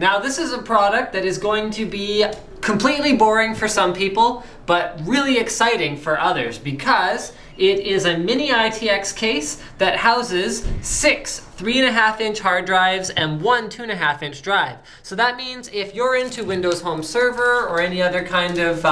Now this is a product that is going to be completely boring for some people, but really exciting for others because it is a mini ITX case that houses 6 3.5-inch hard drives and 1 2.5-inch drive. So that means if you're into Windows Home Server or any other kind of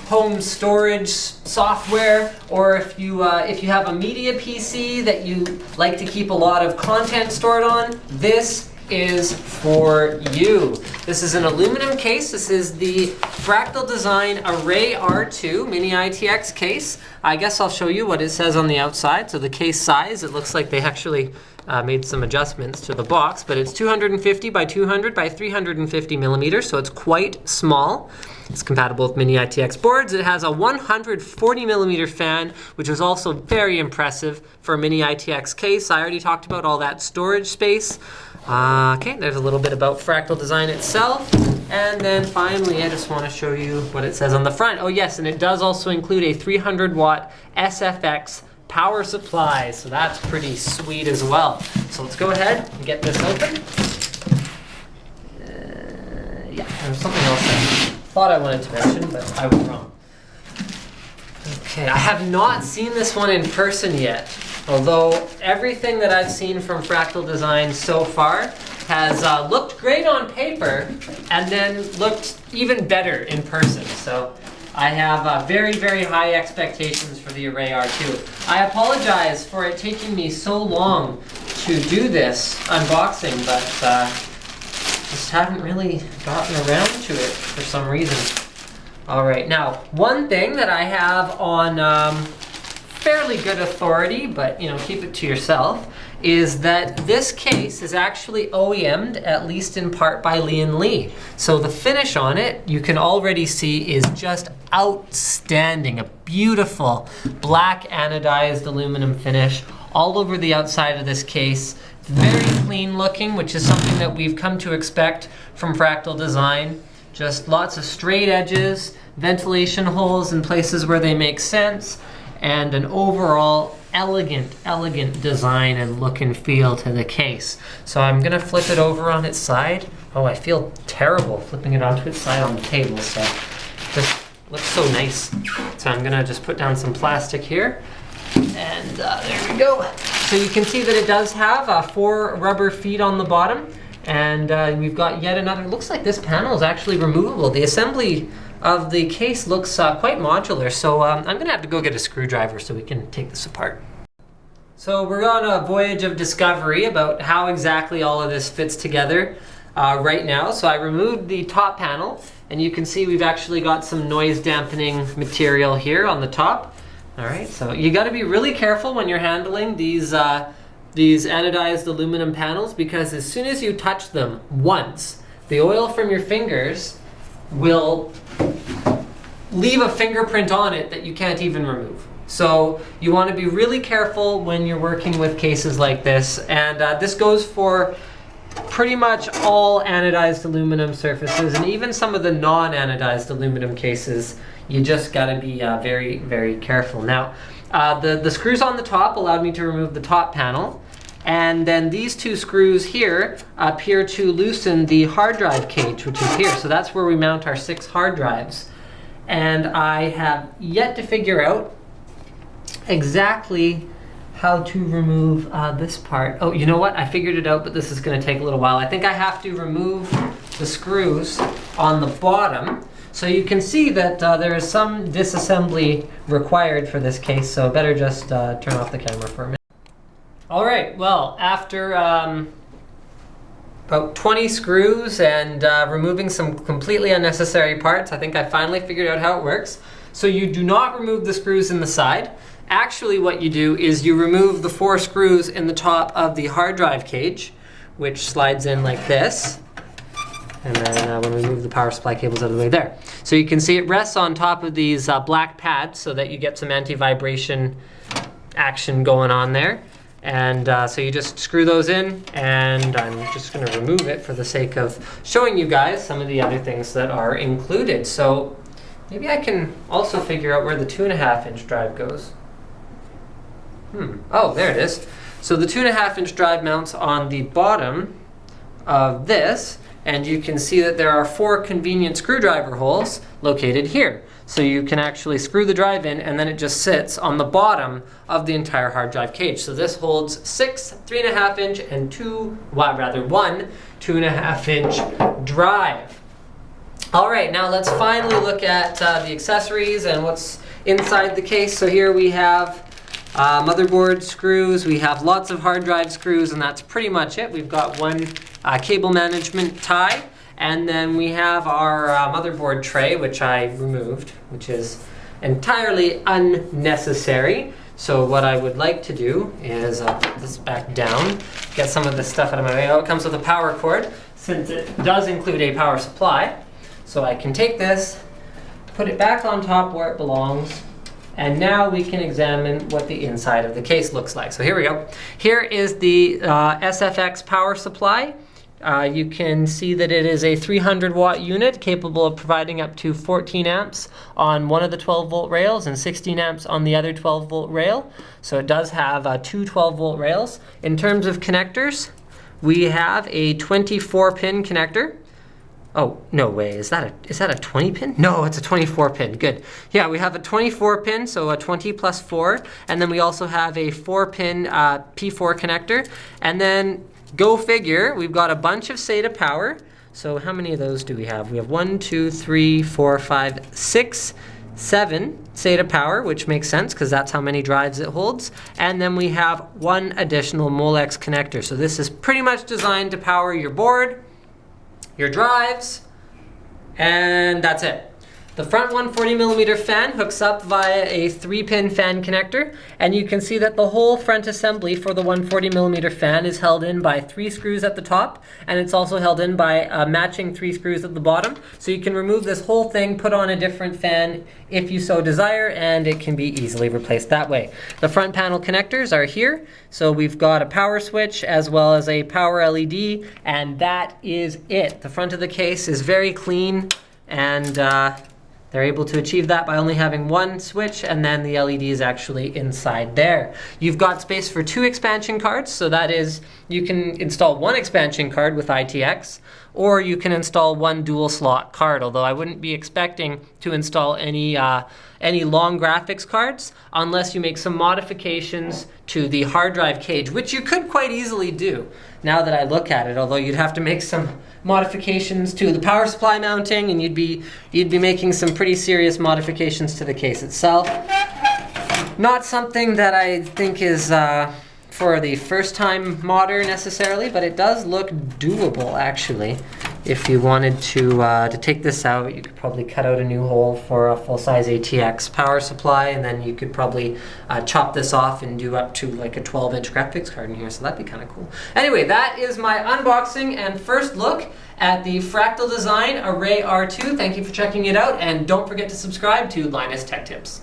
home storage software, or if you have a media PC that you like to keep a lot of content stored on, this is for you. This is an aluminum case. This is the Fractal Design Array R2 Mini ITX case. I guess I'll show you what it says on the outside. So the case size, it looks like they actually made some adjustments to the box, but it's 250 by 200 by 350 millimeters, so it's quite small. It's compatible with mini ITX boards. It has a 140 millimeter fan, which is also very impressive for a mini ITX case. I already talked about all that storage space. Okay, there's a little bit about Fractal Design itself. And then finally, I just want to show you what it says on the front. Oh yes, and it does also include a 300 watt Sfx Power Supply. So that's pretty sweet as well. So let's go ahead and get this open. Yeah, there's something else I thought I wanted to mention, but I was wrong. Okay, I have not seen this one in person yet. Although everything that I've seen from Fractal Design so far has looked great on paper and then looked even better in person. So I have very, very high expectations for the Array R2. I apologize for it taking me so long to do this unboxing, but just haven't really gotten around to it for some reason. All right, now one thing that I have on fairly good authority, but keep it to yourself, is that this case is actually OEM'd, at least in part, by Lee. So the finish on it, you can already see, is just outstanding. A beautiful black anodized aluminum finish all over the outside of this case. Very clean looking, which is something that we've come to expect from Fractal Design. Just lots of straight edges, ventilation holes in places where they make sense, and an overall elegant design and look and feel to the case. So I'm gonna flip it over on its side. Oh, I feel terrible flipping it onto its side on the table, so this looks so nice. So I'm gonna just put down some plastic here, and there we go. So you can see that it does have 4 rubber feet on the bottom, and we've got yet another. It looks like this panel is actually removable. The assembly of the case looks quite modular, so I'm gonna have to go get a screwdriver so we can take this apart. So we're on a voyage of discovery about how exactly all of this fits together right now. So I removed the top panel, and you can see we've actually got some noise dampening material here on the top. All right, so you gotta be really careful when you're handling these anodized aluminum panels, because as soon as you touch them once, the oil from your fingers will leave a fingerprint on it that you can't even remove. So you want to be really careful when you're working with cases like this, and this goes for pretty much all anodized aluminum surfaces, and even some of the non-anodized aluminum cases. You just got to be very, very careful. Now, the screws on the top allowed me to remove the top panel, and then these 2 screws here appear to loosen the hard drive cage, which is here. So that's where we mount our 6 hard drives. And I have yet to figure out exactly how to remove this part. Oh, you know what? I figured it out, but this is going to take a little while. I think I have to remove the screws on the bottom. So you can see that there is some disassembly required for this case, so better just turn off the camera for a minute. All right, well, after about 20 screws and removing some completely unnecessary parts, I think I finally figured out how it works. So you do not remove the screws in the side. Actually, what you do is you remove the 4 screws in the top of the hard drive cage, which slides in like this. And then when we move the power supply cables out of the way there. So you can see it rests on top of these black pads so that you get some anti-vibration action going on there. And so you just screw those in, and I'm just going to remove it for the sake of showing you guys some of the other things that are included. So maybe I can also figure out where the 2.5-inch drive goes. Oh, there it is. So the 2.5-inch drive mounts on the bottom of this, and you can see that there are 4 convenient screwdriver holes located here. So you can actually screw the drive in, and then it just sits on the bottom of the entire hard drive cage. So this holds 6 3.5 inch and one 2.5 inch drive. All right, now let's finally look at the accessories and what's inside the case. So here we have motherboard screws, we have lots of hard drive screws, and that's pretty much it. We've got one cable management tie, and then we have our motherboard tray, which I removed, which is entirely unnecessary. So what I would like to do is put this back down, get some of this stuff out of my way. Oh, it comes with a power cord, since it does include a power supply. So I can take this, put it back on top where it belongs, and now we can examine what the inside of the case looks like. So here we go. Here is the Sfx Power Supply. You can see that it is a 300 watt unit capable of providing up to 14 amps on one of the 12 volt rails and 16 amps on the other 12 volt rail. So it does have 2 12 volt rails. In terms of connectors, we have a 24 pin connector. Oh, no way, is that a 20 pin? No, it's a 24 pin, good. Yeah, we have a 24 pin, so a 20 plus 4, and then we also have a 4 pin P4 connector, and then go figure, we've got a bunch of SATA power. So how many of those do we have? We have 1, 2, 3, 4, 5, 6, 7 SATA power, which makes sense because that's how many drives it holds. And then we have 1 additional Molex connector. So this is pretty much designed to power your board, your drives, and that's it. The front 140mm fan hooks up via a 3-pin fan connector, and you can see that the whole front assembly for the 140mm fan is held in by 3 screws at the top, and it's also held in by matching 3 screws at the bottom. So you can remove this whole thing, put on a different fan if you so desire, and it can be easily replaced that way. The front panel connectors are here, so we've got a power switch as well as a power LED, and that is it. The front of the case is very clean, and they're able to achieve that by only having 1 switch, and then the LED is actually inside there. You've got space for 2 expansion cards, so that is, you can install 1 expansion card with ITX, or you can install 1 dual slot card, although I wouldn't be expecting to install any long graphics cards unless you make some modifications to the hard drive cage, which you could quite easily do now that I look at it, although you'd have to make some modifications to the power supply mounting, and you'd be making some pretty serious modifications to the case itself. Not something that I think is for the first time modder necessarily, but it does look doable actually. If you wanted to take this out, you could probably cut out a new hole for a full-size ATX power supply, and then you could probably chop this off and do up to like a 12-inch graphics card in here, so that'd be kind of cool. Anyway, that is my unboxing and first look at the Fractal Design Array R2. Thank you for checking it out, and don't forget to subscribe to Linus Tech Tips.